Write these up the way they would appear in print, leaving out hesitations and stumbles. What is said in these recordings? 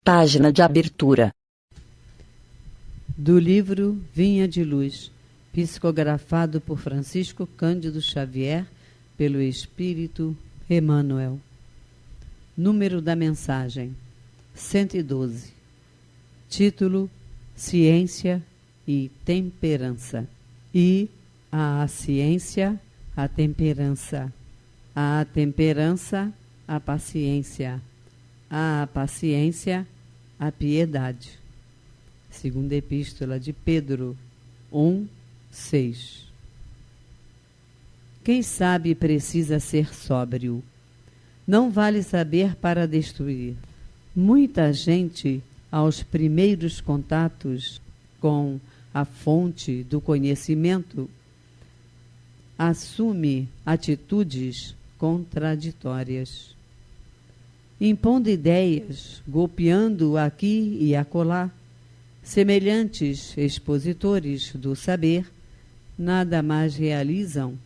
Página de abertura. Do livro Vinha de Luz, psicografado por Francisco Cândido Xavier, pelo Espírito Emmanuel. Número da mensagem: 112. Título: Ciência e Temperança. E a ciência, a temperança. A temperança, a paciência. A paciência, a piedade. Segunda Epístola de Pedro 1:6. Quem sabe precisa ser sóbrio. Não vale saber para destruir. Muita gente, aos primeiros contatos com a fonte do conhecimento, assume atitudes contraditórias, impondo ideias, golpeando aqui e acolá. Semelhantes expositores do saber nada mais realizam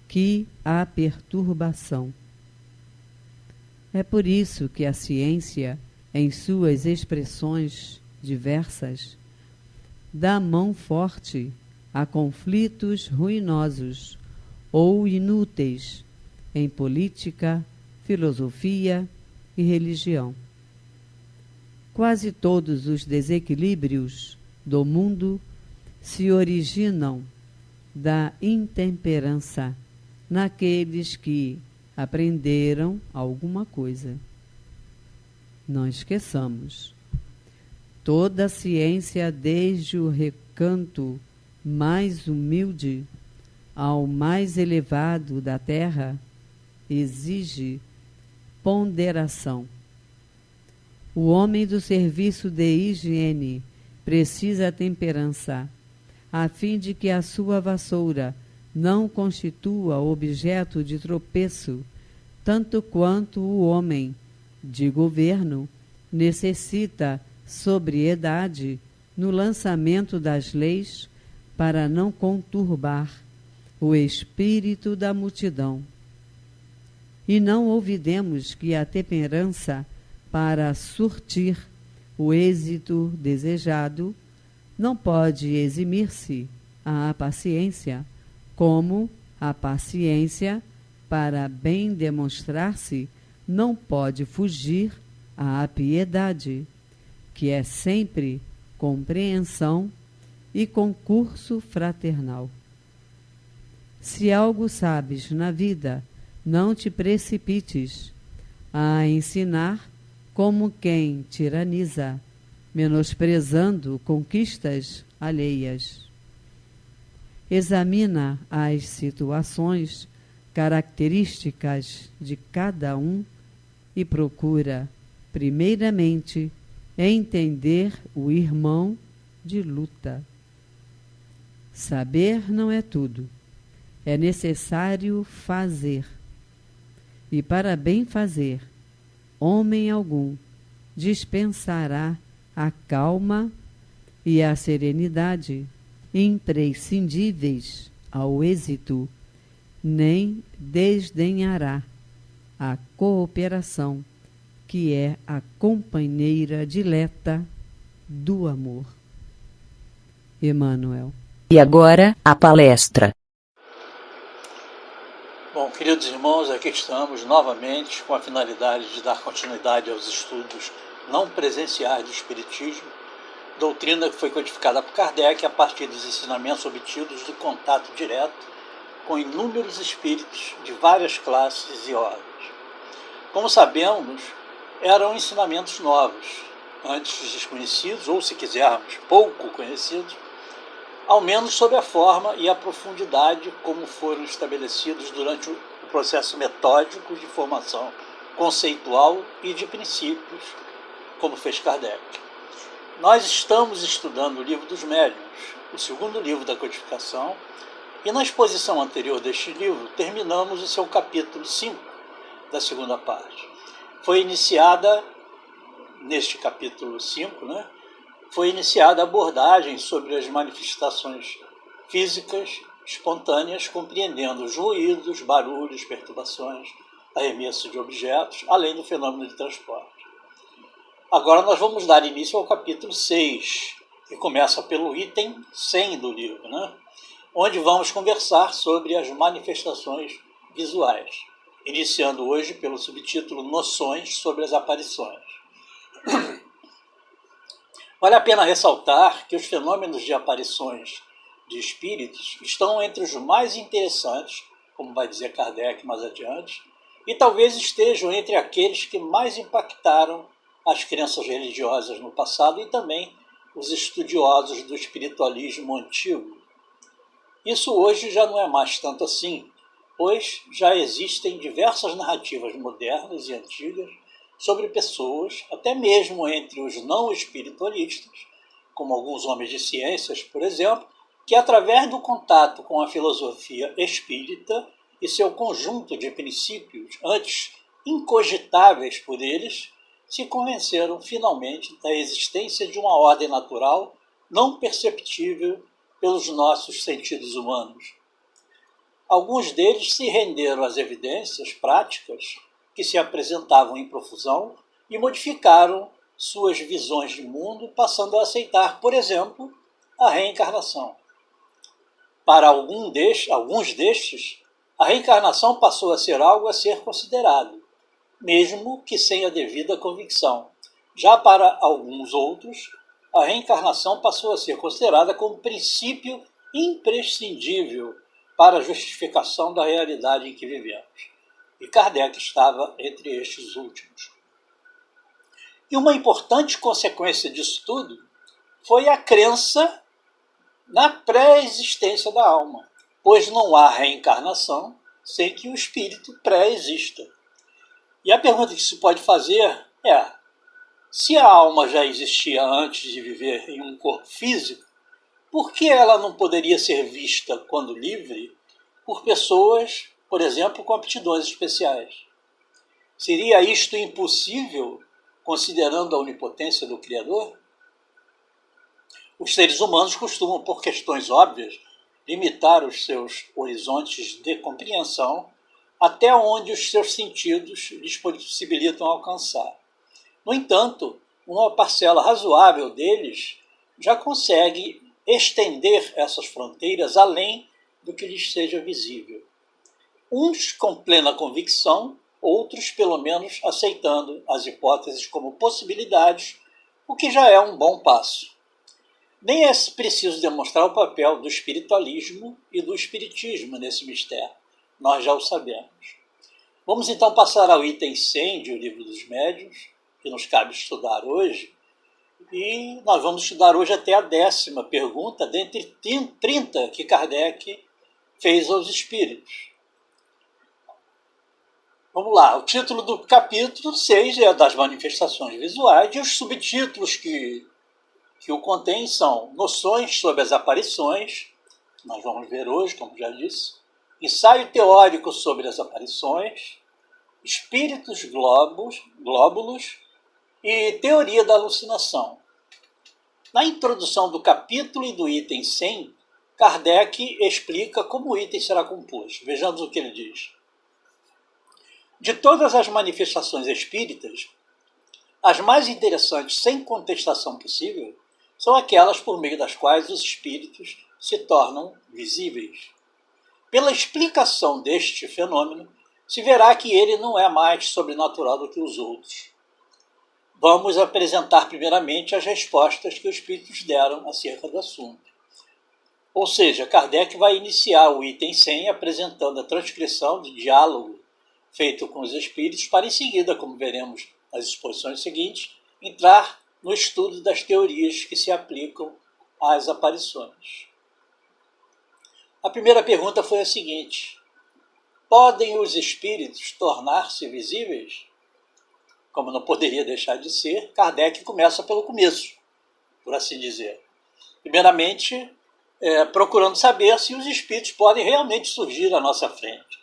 que a perturbação. É por isso que a ciência, em suas expressões diversas, dá mão forte a conflitos ruinosos ou inúteis em política, filosofia e religião. Quase todos os desequilíbrios do mundo se originam da intemperança naqueles que aprenderam alguma coisa. Não esqueçamos, toda a ciência, desde o recanto mais humilde ao mais elevado da terra, exige ponderação. O homem do serviço de higiene precisa temperança, a fim de que a sua vassoura não constitua objeto de tropeço, tanto quanto o homem de governo necessita sobriedade no lançamento das leis para não conturbar o espírito da multidão. E não olvidemos que a temperança, para surtir o êxito desejado, não pode eximir-se à paciência, como a paciência, para bem demonstrar-se, não pode fugir à piedade, que é sempre compreensão e concurso fraternal. Se algo sabes na vida, não te precipites a ensinar como quem tiraniza, menosprezando conquistas alheias. Examina as situações características de cada um e procura, primeiramente, entender o irmão de luta. Saber não é tudo. É necessário fazer. E para bem fazer, homem algum dispensará a calma e a serenidade imprescindíveis ao êxito, nem desdenhará a cooperação, que é a companheira dileta do amor. Emmanuel. E agora, a palestra. Bom, queridos irmãos, aqui estamos novamente com a finalidade de dar continuidade aos estudos não presenciais do Espiritismo, doutrina que foi codificada por Kardec a partir dos ensinamentos obtidos do contato direto com inúmeros espíritos de várias classes e ordens. Como sabemos, eram ensinamentos novos, antes desconhecidos, ou, se quisermos, pouco conhecidos, ao menos sob a forma e a profundidade como foram estabelecidos durante o processo metódico de formação conceitual e de princípios, como fez Kardec. Nós estamos estudando o Livro dos Médiuns, o segundo livro da codificação, e na exposição anterior deste livro terminamos o seu capítulo 5 da segunda parte. Foi iniciada, neste capítulo 5, foi iniciada a abordagem sobre as manifestações físicas espontâneas, compreendendo os ruídos, barulhos, perturbações, arremesso de objetos, além do fenômeno de transporte. Agora nós vamos dar início ao capítulo 6, que começa pelo item 100 do livro, né? Onde vamos conversar sobre as manifestações visuais, iniciando hoje pelo subtítulo Noções sobre as aparições. Vale a pena ressaltar que os fenômenos de aparições de espíritos estão entre os mais interessantes, como vai dizer Kardec mais adiante, e talvez estejam entre aqueles que mais impactaram as crenças religiosas no passado e também os estudiosos do espiritualismo antigo. Isso hoje já não é mais tanto assim, pois já existem diversas narrativas modernas e antigas sobre pessoas, até mesmo entre os não espiritualistas, como alguns homens de ciências, por exemplo, que através do contato com a filosofia espírita e seu conjunto de princípios, antes incogitáveis por eles, se convenceram finalmente da existência de uma ordem natural não perceptível pelos nossos sentidos humanos. Alguns deles se renderam às evidências práticas que se apresentavam em profusão e modificaram suas visões de mundo, passando a aceitar, por exemplo, a reencarnação. Para alguns destes, a reencarnação passou a ser algo a ser considerado, mesmo que sem a devida convicção. Já para alguns outros, a reencarnação passou a ser considerada como princípio imprescindível para a justificação da realidade em que vivemos. E Kardec estava entre estes últimos. E uma importante consequência disso tudo foi a crença na pré-existência da alma, pois não há reencarnação sem que o espírito pré-exista. E a pergunta que se pode fazer é: se a alma já existia antes de viver em um corpo físico, por que ela não poderia ser vista, quando livre, por pessoas, por exemplo, com aptidões especiais? Seria isto impossível, considerando a onipotência do Criador? Os seres humanos costumam, por questões óbvias, limitar os seus horizontes de compreensão até onde os seus sentidos lhes possibilitam alcançar. No entanto, uma parcela razoável deles já consegue estender essas fronteiras além do que lhes seja visível. Uns com plena convicção, outros pelo menos aceitando as hipóteses como possibilidades, o que já é um bom passo. Nem é preciso demonstrar o papel do espiritualismo e do espiritismo nesse mistério. Nós já o sabemos. Vamos então passar ao item 100 do Livro dos Médiuns, que nos cabe estudar hoje, e nós vamos estudar hoje até a 10ª pergunta, dentre 30 que Kardec fez aos espíritos. Vamos lá, o título do capítulo 6 é das manifestações visuais, e os subtítulos que o contêm são Noções sobre as aparições, que nós vamos ver hoje, como já disse, Ensaio teórico sobre as aparições, Espíritos glóbulos e Teoria da alucinação. Na introdução do capítulo e do item 100, Kardec explica como o item será composto. Vejamos o que ele diz. De todas as manifestações espíritas, as mais interessantes, sem contestação possível, são aquelas por meio das quais os espíritos se tornam visíveis. Pela explicação deste fenômeno, se verá que ele não é mais sobrenatural do que os outros. Vamos apresentar primeiramente as respostas que os espíritos deram acerca do assunto. Ou seja, Kardec vai iniciar o item 100 apresentando a transcrição de diálogo feito com os espíritos, para em seguida, como veremos nas exposições seguintes, entrar no estudo das teorias que se aplicam às aparições. A primeira pergunta foi a seguinte: podem os espíritos tornar-se visíveis? Como não poderia deixar de ser, Kardec começa pelo começo, por assim dizer. Primeiramente, procurando saber se os espíritos podem realmente surgir à nossa frente.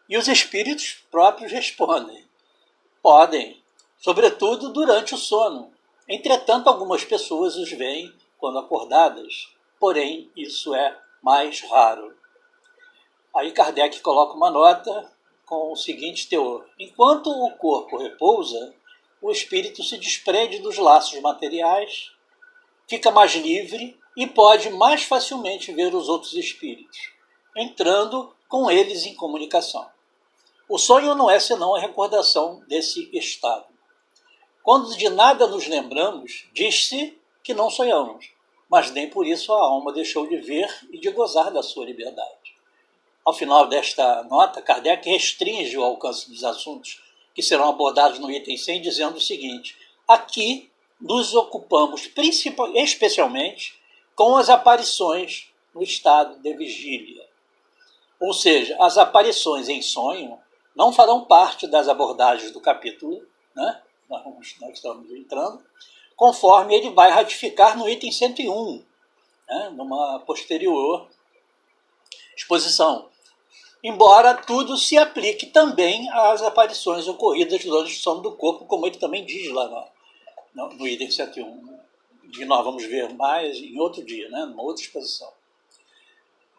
E os espíritos próprios respondem: podem, sobretudo durante o sono. Entretanto, algumas pessoas os veem quando acordadas, porém isso é mais raro. Aí Kardec coloca uma nota com o seguinte teor: enquanto o corpo repousa, o espírito se desprende dos laços materiais, fica mais livre e pode mais facilmente ver os outros espíritos, entrando com eles em comunicação. O sonho não é senão a recordação desse estado. Quando de nada nos lembramos, diz-se que não sonhamos, mas nem por isso a alma deixou de ver e de gozar da sua liberdade. Ao final desta nota, Kardec restringe o alcance dos assuntos que serão abordados no item 100, dizendo o seguinte: aqui nos ocupamos especialmente com as aparições no estado de vigília. Ou seja, as aparições em sonho não farão parte das abordagens do capítulo, né? Nós estamos entrando, conforme ele vai ratificar no item 101, né? Numa posterior exposição. Embora tudo se aplique também às aparições ocorridas durante o sono do corpo, como ele também diz lá no item 101, que nós vamos ver mais em outro dia, né? Numa outra exposição.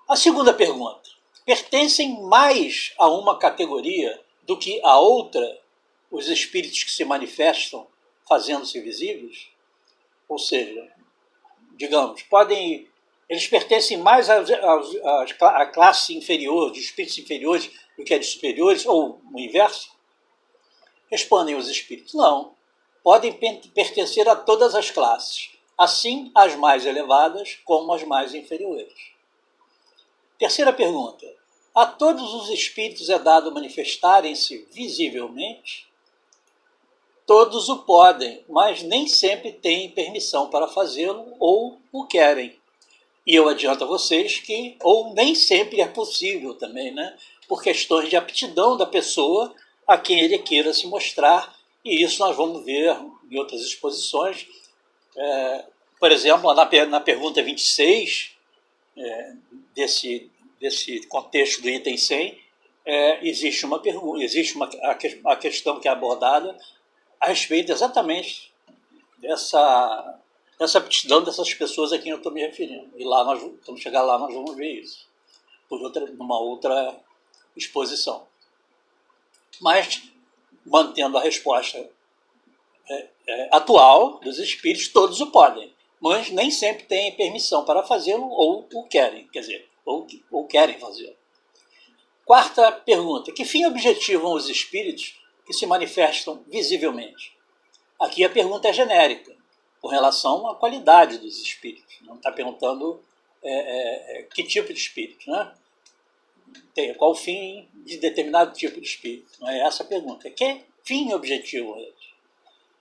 A segunda pergunta: pertencem mais a uma categoria do que a outra os espíritos que se manifestam fazendo-se visíveis? Ou seja, digamos, eles pertencem mais à classe inferior, de espíritos inferiores do que a de superiores, ou o inverso? Respondem os espíritos: não. Podem pertencer a todas as classes, assim as mais elevadas como as mais inferiores. Terceira pergunta: a todos os espíritos é dado manifestarem-se visivelmente? Todos o podem, mas nem sempre têm permissão para fazê-lo ou o querem. E eu adianto a vocês que, ou nem sempre é possível também, né? Por questões de aptidão da pessoa a quem ele queira se mostrar, e isso nós vamos ver em outras exposições. Por exemplo, na pergunta 26, desse contexto do item 100, existe a questão que é abordada a respeito exatamente dessa aptidão dessas pessoas a quem eu estou me referindo. E lá quando chegar lá, nós vamos ver isso, numa outra exposição. Mas, mantendo a resposta atual dos espíritos, todos o podem, mas nem sempre têm permissão para fazê-lo ou o querem, quer dizer, ou querem fazê-lo. Quarta pergunta: que fim objetivam os espíritos que se manifestam visivelmente? Aqui a pergunta é genérica, com relação à qualidade dos espíritos. Não está perguntando que tipo de espírito, né? Qual o fim de determinado tipo de espírito. Não é essa a pergunta. Que fim objetivo eles?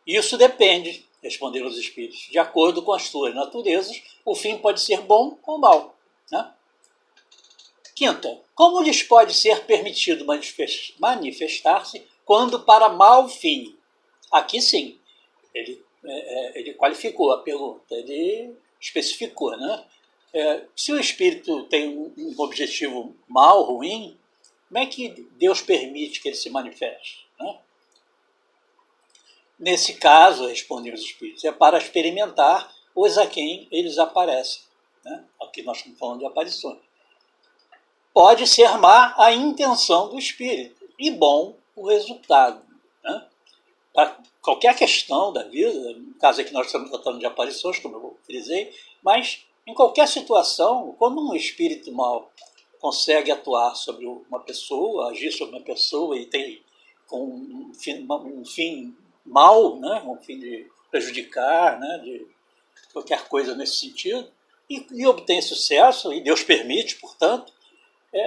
Isso depende, responderam os espíritos. De acordo com as suas naturezas, o fim pode ser bom ou mau, né? Quinta: como lhes pode ser permitido manifestar-se quando para mau fim? Aqui sim, ele qualificou a pergunta, ele especificou, né? Se o espírito tem um objetivo mau, ruim, como é que Deus permite que ele se manifeste, né? Nesse caso, respondem os espíritos, é para experimentar os a quem eles aparecem, né? Aqui nós estamos falando de aparições. Pode ser má a intenção do espírito e bom o resultado, né? Para qualquer questão da vida, no caso aqui nós estamos tratando de aparições, como eu frisei, mas em qualquer situação, quando um espírito mau consegue atuar sobre uma pessoa, agir sobre uma pessoa e tem com um fim mau, né? Um fim de prejudicar, né? De qualquer coisa nesse sentido, e obtém sucesso, e Deus permite, portanto,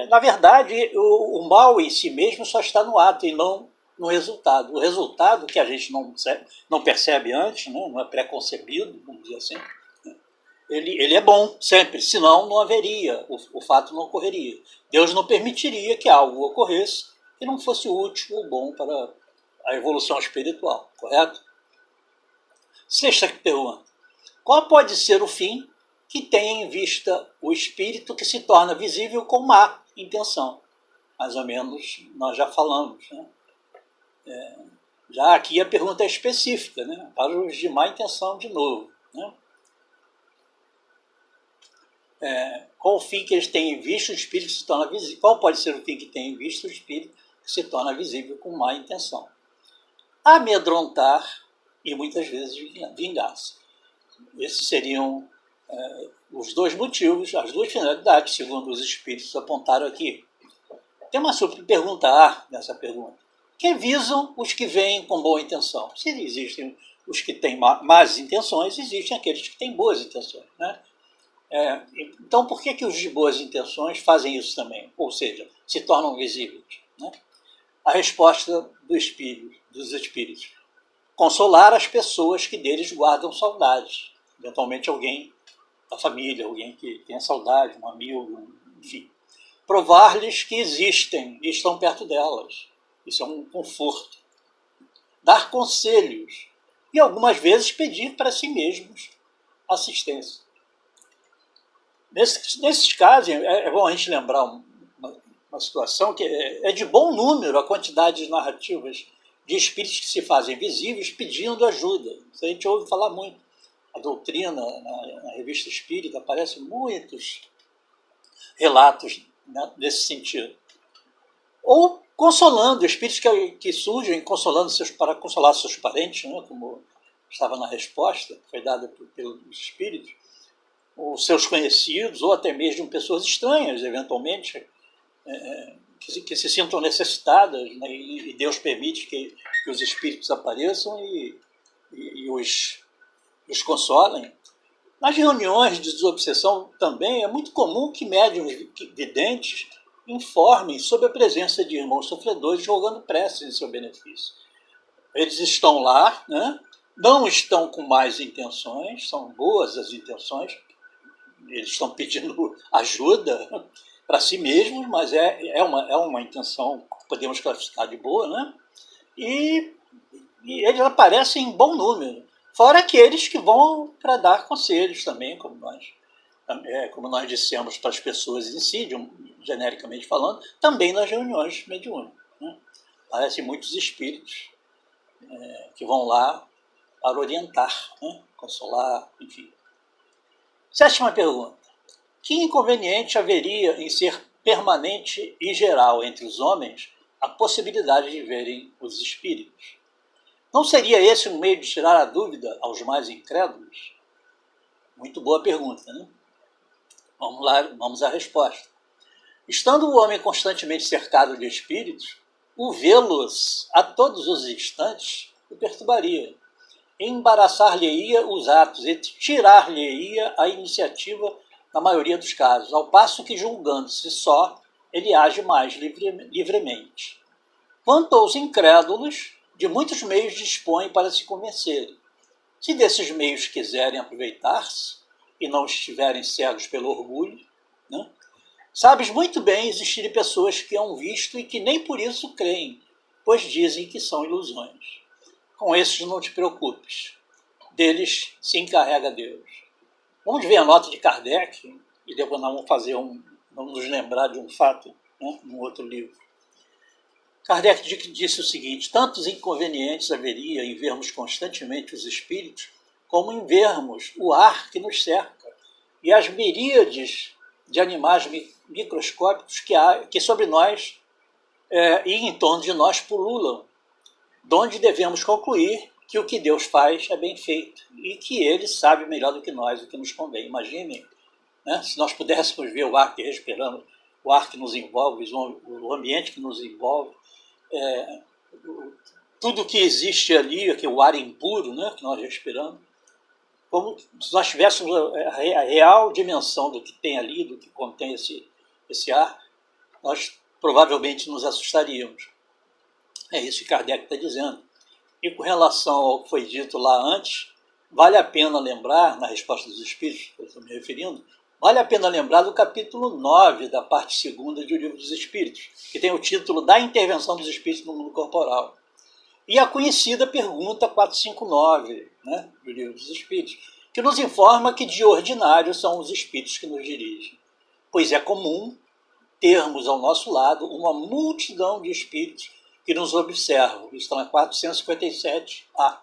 na verdade, o mal em si mesmo só está no ato e não no resultado. O resultado, que a gente não percebe antes, né? Não é pré-concebido, vamos dizer assim, né? Ele é bom sempre, senão não haveria, o fato não ocorreria. Deus não permitiria que algo ocorresse que não fosse útil ou bom para a evolução espiritual, correto? Sexta pergunta: qual pode ser o fim que tem em vista o espírito que se torna visível com má intenção? Mais ou menos nós já falamos, né? Já aqui a pergunta é específica, né? Para os de má intenção de novo, né? Qual o fim que eles têm em vista o espírito que se torna visível? Qual pode ser o fim que tem em vista o espírito que se torna visível com má intenção? Amedrontar e muitas vezes vingança. Esses seriam os dois motivos, as duas finalidades, segundo os espíritos apontaram aqui. Tem uma pergunta A nessa pergunta. Que visam os que vêm com boa intenção? Se existem os que têm más intenções, existem aqueles que têm boas intenções, né? Então, por que os de boas intenções fazem isso também? Ou seja, se tornam visíveis, né? A resposta dos espíritos: consolar as pessoas que deles guardam saudades. Eventualmente alguém da família, alguém que tenha saudade, um amigo, enfim. Provar-lhes que existem e estão perto delas. Isso é um conforto. Dar conselhos e algumas vezes pedir para si mesmos assistência. Nesses casos, é bom a gente lembrar uma situação que é de bom número a quantidade de narrativas de espíritos que se fazem visíveis pedindo ajuda. Isso a gente ouve falar muito. A doutrina, na revista Espírita, aparecem muitos relatos, né, nesse sentido. Ou consolando, espíritos que surgem para consolar seus parentes, né, como estava na resposta, que foi dada pelos espíritos, ou seus conhecidos, ou até mesmo pessoas estranhas, eventualmente, que se sintam necessitadas, né, e Deus permite que os espíritos apareçam e os consolem. Nas reuniões de desobsessão também é muito comum que médiuns videntes informem sobre a presença de irmãos sofredores rogando preces em seu benefício. Eles estão lá, né? Não estão com más intenções, são boas as intenções, eles estão pedindo ajuda para si mesmos, mas é uma intenção que podemos classificar de boa, né? E eles aparecem em bom número, fora aqueles que vão para dar conselhos também, como nós dissemos para as pessoas em si, genericamente falando, também nas reuniões mediúnicas, né? Aparecem muitos espíritos que vão lá para orientar, né? Consolar, enfim. 7ª pergunta. Que inconveniente haveria em ser permanente e geral entre os homens a possibilidade de verem os espíritos? Não seria esse um meio de tirar a dúvida aos mais incrédulos? Muito boa pergunta, né? Vamos lá, vamos à resposta. Estando o homem constantemente cercado de espíritos, o vê-los a todos os instantes o perturbaria, embaraçar-lhe-ia os atos e tirar-lhe-ia a iniciativa na maioria dos casos, ao passo que, julgando-se só, ele age mais livremente. Quanto aos incrédulos, de muitos meios dispõem para se convencerem. Se desses meios quiserem aproveitar-se e não estiverem cegos pelo orgulho, né, sabes muito bem existirem pessoas que hão visto e que nem por isso creem, pois dizem que são ilusões. Com esses não te preocupes, deles se encarrega Deus. Vamos ver a nota de Kardec e depois nós vamos nos lembrar de um fato, né, num outro livro. Kardec disse o seguinte: tantos inconvenientes haveria em vermos constantemente os espíritos, como em vermos o ar que nos cerca e as miríades de animais microscópicos que sobre nós e em torno de nós pululam, donde devemos concluir que o que Deus faz é bem feito e que Ele sabe melhor do que nós o que nos convém. Imaginem, né, se nós pudéssemos ver o ar que respiramos, o ar que nos envolve, o ambiente que nos envolve, tudo que existe ali, o ar impuro, né, que nós respiramos, como se nós tivéssemos a real dimensão do que tem ali, do que contém esse ar, nós provavelmente nos assustaríamos. É isso que Kardec está dizendo. E com relação ao que foi dito lá antes, vale a pena lembrar, na resposta dos espíritos, que eu estou me referindo, vale a pena lembrar do capítulo 9 da parte 2ª do Livro dos Espíritos, que tem o título da intervenção dos espíritos no mundo corporal. E a conhecida pergunta 459, né, do Livro dos Espíritos, que nos informa que de ordinário são os espíritos que nos dirigem, pois é comum termos ao nosso lado uma multidão de espíritos que nos observam. Isso está na 457A.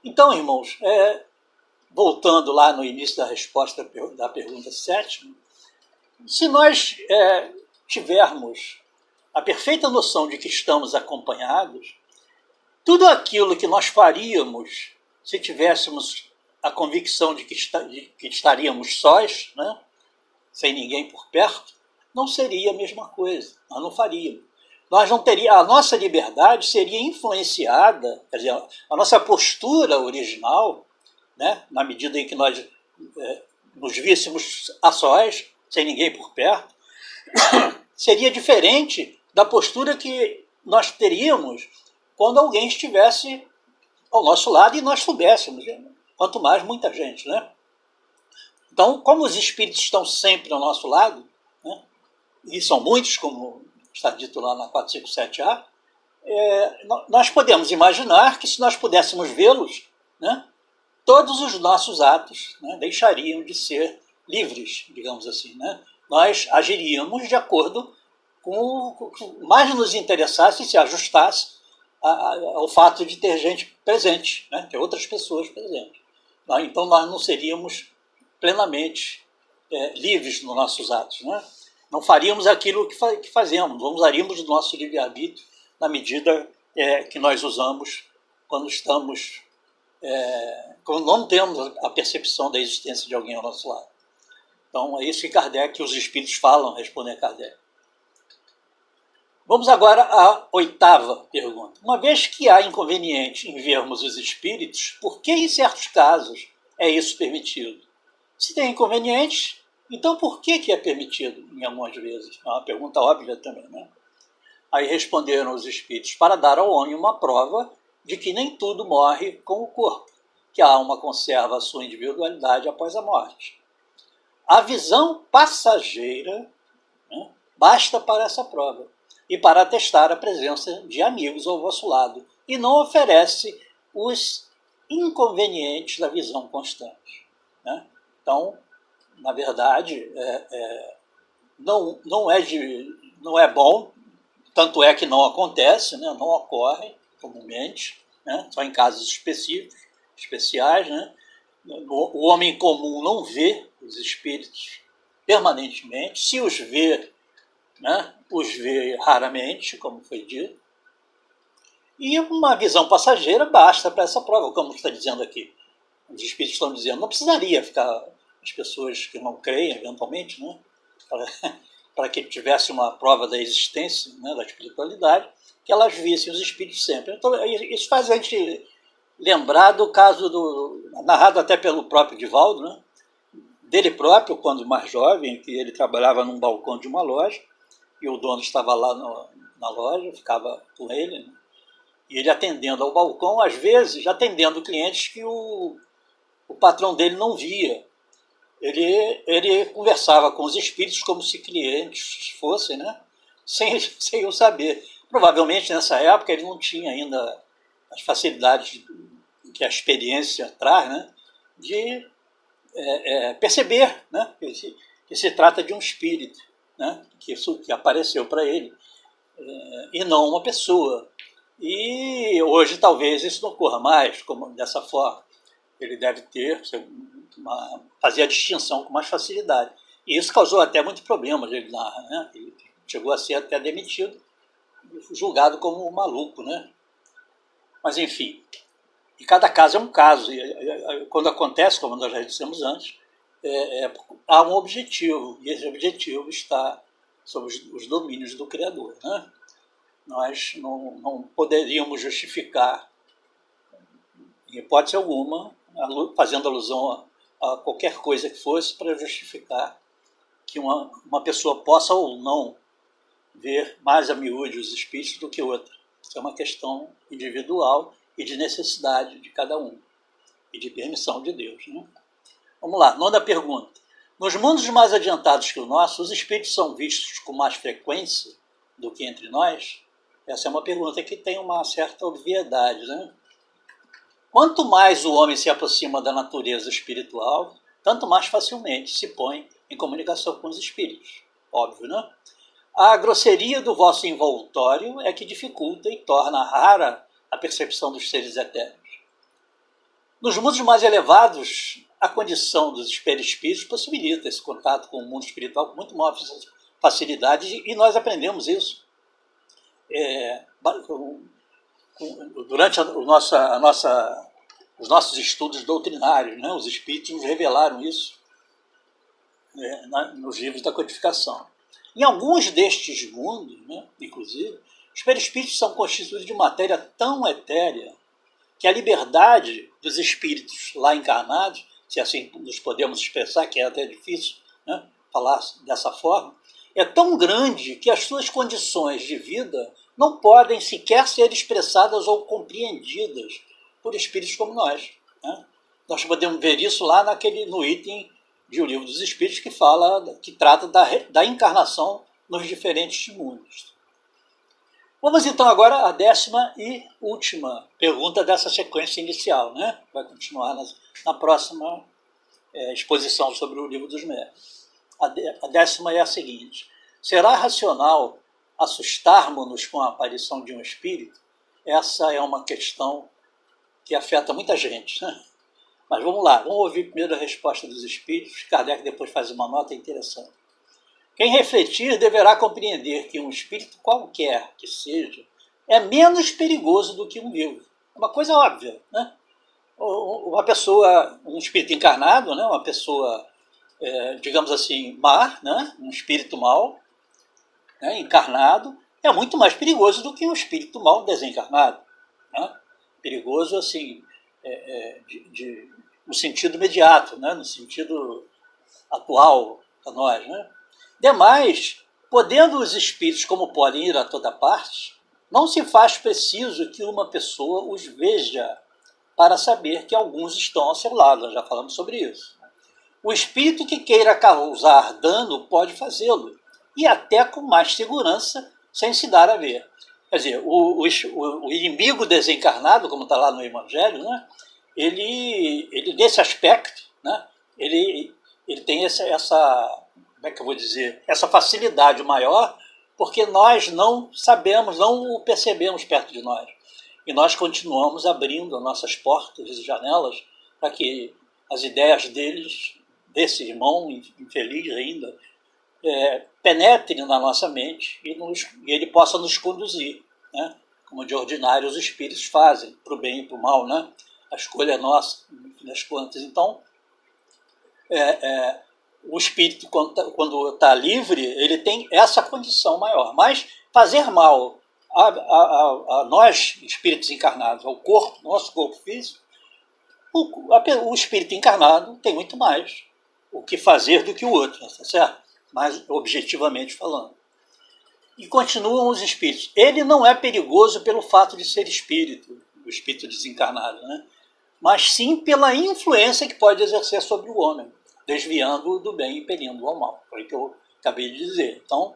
Então, irmãos, voltando lá no início da resposta da pergunta 7ª, se nós tivermos a perfeita noção de que estamos acompanhados, tudo aquilo que nós faríamos se tivéssemos a convicção de que estaríamos sós, né, sem ninguém por perto, não seria a mesma coisa, nós não faríamos. Nós não teríamos, a nossa liberdade seria influenciada, quer dizer, a nossa postura original, né, na medida em que nós nos víssemos a sós, sem ninguém por perto, seria diferente da postura que nós teríamos quando alguém estivesse ao nosso lado e nós soubéssemos, quanto mais muita gente, né? Então, como os espíritos estão sempre ao nosso lado, né, e são muitos, como está dito lá na 457A, nós podemos imaginar que se nós pudéssemos vê-los, né, todos os nossos atos, né, deixariam de ser livres, digamos assim, né? Nós agiríamos de acordo com o que mais nos interessasse e se ajustasse ao fato de ter gente presente, né? Ter outras pessoas presentes. Então nós não seríamos plenamente livres nos nossos atos, né? Não faríamos aquilo que fazemos, não usaríamos o nosso livre-arbítrio na medida que nós usamos quando estamos, quando não temos a percepção da existência de alguém ao nosso lado. Então é isso que Kardec, os espíritos falam, respondem a Kardec. Vamos agora à 8ª pergunta. Uma vez que há inconveniente em vermos os espíritos, por que em certos casos é isso permitido? Se tem inconveniente, então por que é permitido em algumas vezes? É uma pergunta óbvia também, né? Aí responderam os espíritos, para dar ao homem uma prova de que nem tudo morre com o corpo, que a alma conserva a sua individualidade após a morte. A visão passageira, né, basta para essa prova e para atestar a presença de amigos ao vosso lado, e não oferece os inconvenientes da visão constante, né? Então, na verdade, não é bom, tanto é que não acontece, né? Não ocorre comumente, né? Só em casos especiais, né? O homem comum não vê os espíritos permanentemente, se os vê, né, os vê raramente, como foi dito, e uma visão passageira basta para essa prova, como está dizendo aqui. Os espíritos estão dizendo, não precisaria ficar as pessoas que não creem, eventualmente, né, para que tivesse uma prova da existência, né, da espiritualidade, que elas vissem os espíritos sempre. Então, isso faz a gente lembrar do caso narrado até pelo próprio Divaldo, né, dele próprio, quando mais jovem, que ele trabalhava num balcão de uma loja, e o dono estava lá na loja, ficava com ele, né? E ele atendendo ao balcão, às vezes, atendendo clientes que o patrão dele não via. Ele conversava com os espíritos como se clientes fossem, né? sem eu saber. Provavelmente, nessa época, ele não tinha ainda as facilidades que a experiência traz, né? De perceber, né? Que se trata de um espírito, né? Que apareceu para ele, e não uma pessoa. E hoje talvez isso não ocorra mais dessa forma. Ele deve fazer a distinção com mais facilidade. E isso causou até muito problema, ele narra, né? Ele chegou a ser até demitido, julgado como um maluco, né? Mas enfim, e cada caso é um caso. E quando acontece, como nós já dissemos antes, há um objetivo, e esse objetivo está sob os domínios do Criador, né? Nós não poderíamos justificar, em hipótese alguma, fazendo alusão a qualquer coisa que fosse, para justificar que uma pessoa possa ou não ver mais a miúde os espíritos do que outra. Isso é uma questão individual e de necessidade de cada um, e de permissão de Deus, né? Vamos lá, 9ª pergunta. Nos mundos mais adiantados que o nosso, os espíritos são vistos com mais frequência do que entre nós? Essa é uma pergunta que tem uma certa obviedade, né? Quanto mais o homem se aproxima da natureza espiritual, tanto mais facilmente se põe em comunicação com os espíritos. Óbvio, né? A grosseria do vosso envoltório é que dificulta e torna rara a percepção dos seres eternos. Nos mundos mais elevados, a condição dos perispíritos possibilita esse contato com o mundo espiritual com muito maior facilidade, e nós aprendemos isso durante a nossa os nossos estudos doutrinários, né? Os espíritos nos revelaram isso, né, nos livros da codificação. Em alguns destes mundos, né, inclusive, os perispíritos são constituídos de matéria tão etérea que a liberdade dos espíritos lá encarnados, se assim nos podemos expressar, que é até difícil, né, falar dessa forma, é tão grande que as suas condições de vida não podem sequer ser expressadas ou compreendidas por espíritos como nós, né? Nós podemos ver isso lá no item de O Livro dos Espíritos que trata da encarnação nos diferentes mundos. Vamos então agora à 10ª e última pergunta dessa sequência inicial, né? Vai continuar na próxima exposição sobre o Livro dos Médiuns. A 10ª é a seguinte: será racional assustarmos-nos com a aparição de um espírito? Essa é uma questão que afeta muita gente, né? Mas vamos lá, vamos ouvir primeiro a resposta dos espíritos. Kardec depois faz uma nota interessante. Quem refletir deverá compreender que um espírito qualquer que seja é menos perigoso do que um vivo. É uma coisa óbvia, né? Uma pessoa, um espírito encarnado, né? Uma pessoa, digamos assim, má, né? Um espírito mau, né? Encarnado, é muito mais perigoso do que um espírito mau desencarnado, né? Perigoso, assim, no sentido imediato, né? No sentido atual para nós, né? Demais, podendo os espíritos como podem ir a toda parte, não se faz preciso que uma pessoa os veja para saber que alguns estão ao seu lado. Nós já falamos sobre isso. O espírito que queira causar dano pode fazê-lo, e até com mais segurança, sem se dar a ver. Quer dizer, o inimigo desencarnado, como está lá no Evangelho, né? Ele nesse aspecto, né? Ele tem como é que eu vou dizer, essa facilidade maior, porque nós não sabemos, não o percebemos perto de nós. E nós continuamos abrindo as nossas portas e janelas para que as ideias desse irmão infeliz ainda, penetrem na nossa mente e ele possa nos conduzir, né? Como de ordinário os espíritos fazem, para o bem e para o mal, né? A escolha é nossa, no fim das contas. Então, o espírito, quando está livre, ele tem essa condição maior. Mas fazer mal a nós, espíritos encarnados, ao corpo, nosso corpo físico, o espírito encarnado tem muito mais o que fazer do que o outro, tá certo? Mais objetivamente falando. E continuam os espíritos. Ele não é perigoso pelo fato de ser espírito, o espírito desencarnado, né? Mas sim pela influência que pode exercer sobre o homem, desviando-o do bem e impelindo-o ao mal. Foi o que eu acabei de dizer. Então,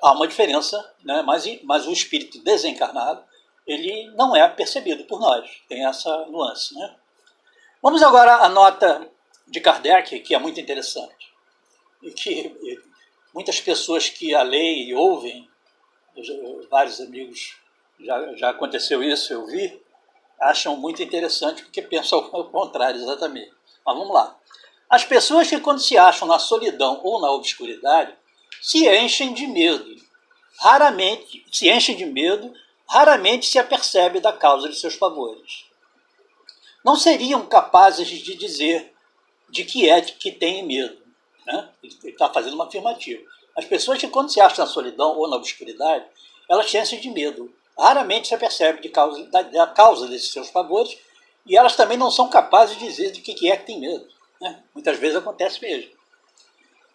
há uma diferença, né? Mas o espírito desencarnado, ele não é percebido por nós. Tem essa nuance, né? Vamos agora à nota de Kardec, que é muito interessante. E que muitas pessoas que a leem e ouvem, vários amigos, já aconteceu isso, eu vi, acham muito interessante porque pensam ao contrário, exatamente. Mas vamos lá. As pessoas que, quando se acham na solidão ou na obscuridade, se enchem de medo. Raramente se apercebe da causa de seus pavores. Não seriam capazes de dizer de que têm medo, né? Ele está fazendo uma afirmativa. As pessoas que, quando se acham na solidão ou na obscuridade, elas se enchem de medo. Raramente se apercebe da causa desses seus pavores, e elas também não são capazes de dizer de que tem medo, né? Muitas vezes acontece mesmo.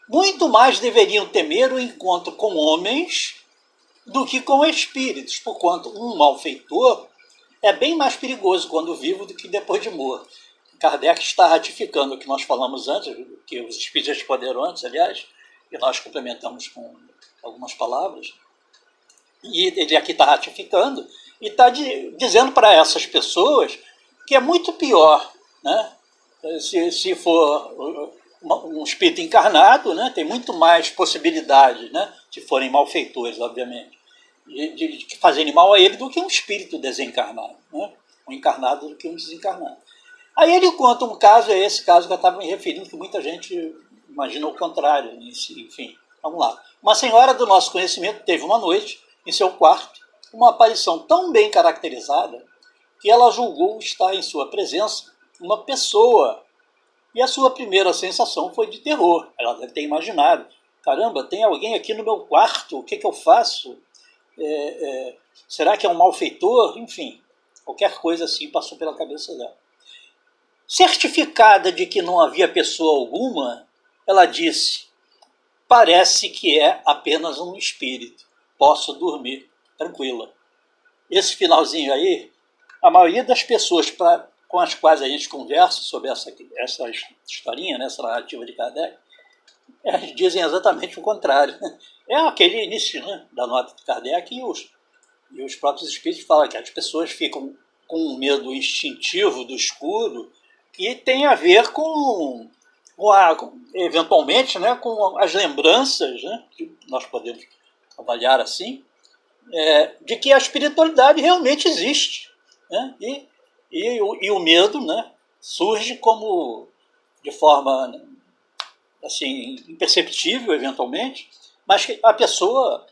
Muito mais deveriam temer o encontro com homens do que com espíritos, porquanto um malfeitor é bem mais perigoso quando vivo do que depois de morto. Kardec está ratificando o que nós falamos antes, que os espíritos responderam antes, aliás, e nós complementamos com algumas palavras. E ele aqui está ratificando e está dizendo para essas pessoas que é muito pior, né? Se for um espírito encarnado, né? Tem muito mais possibilidade, né? Se forem malfeitores, obviamente, de fazerem mal a ele do que um espírito desencarnado, né? Um encarnado do que um desencarnado. Aí ele conta um caso, é esse caso que eu estava me referindo, que muita gente imagina o contrário, enfim, vamos lá. Uma senhora do nosso conhecimento teve uma noite, em seu quarto, uma aparição tão bem caracterizada que ela julgou estar em sua presença uma pessoa. E a sua primeira sensação foi de terror. Ela deve ter imaginado: caramba, tem alguém aqui no meu quarto, o que eu faço? Será que é um malfeitor? Enfim, qualquer coisa assim passou pela cabeça dela. Certificada de que não havia pessoa alguma, ela disse: parece que é apenas um espírito. Posso dormir tranquila. Esse finalzinho aí, a maioria das pessoas com as quais a gente conversa sobre essa historinha, essa narrativa de Kardec, dizem exatamente o contrário. É aquele início, né, da nota de Kardec, e os próprios espíritos falam que as pessoas ficam com um medo instintivo do escuro, que tem a ver eventualmente, né, com as lembranças, né, que nós podemos avaliar assim, de que a espiritualidade realmente existe, né, e o medo, né, surge como de forma assim imperceptível eventualmente, mas que a pessoa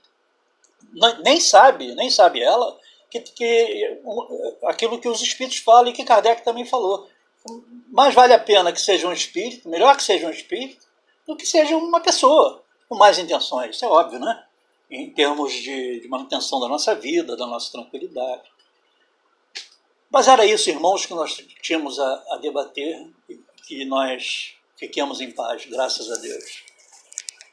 nem sabe ela que aquilo que os espíritos falam e que Kardec também falou. Mais vale a pena que seja um espírito, melhor que seja um espírito, do que seja uma pessoa com mais intenções. Isso é óbvio, né? Em termos de manutenção da nossa vida, da nossa tranquilidade. Mas era isso, irmãos, que nós tínhamos a debater, e que nós fiquemos em paz, graças a Deus.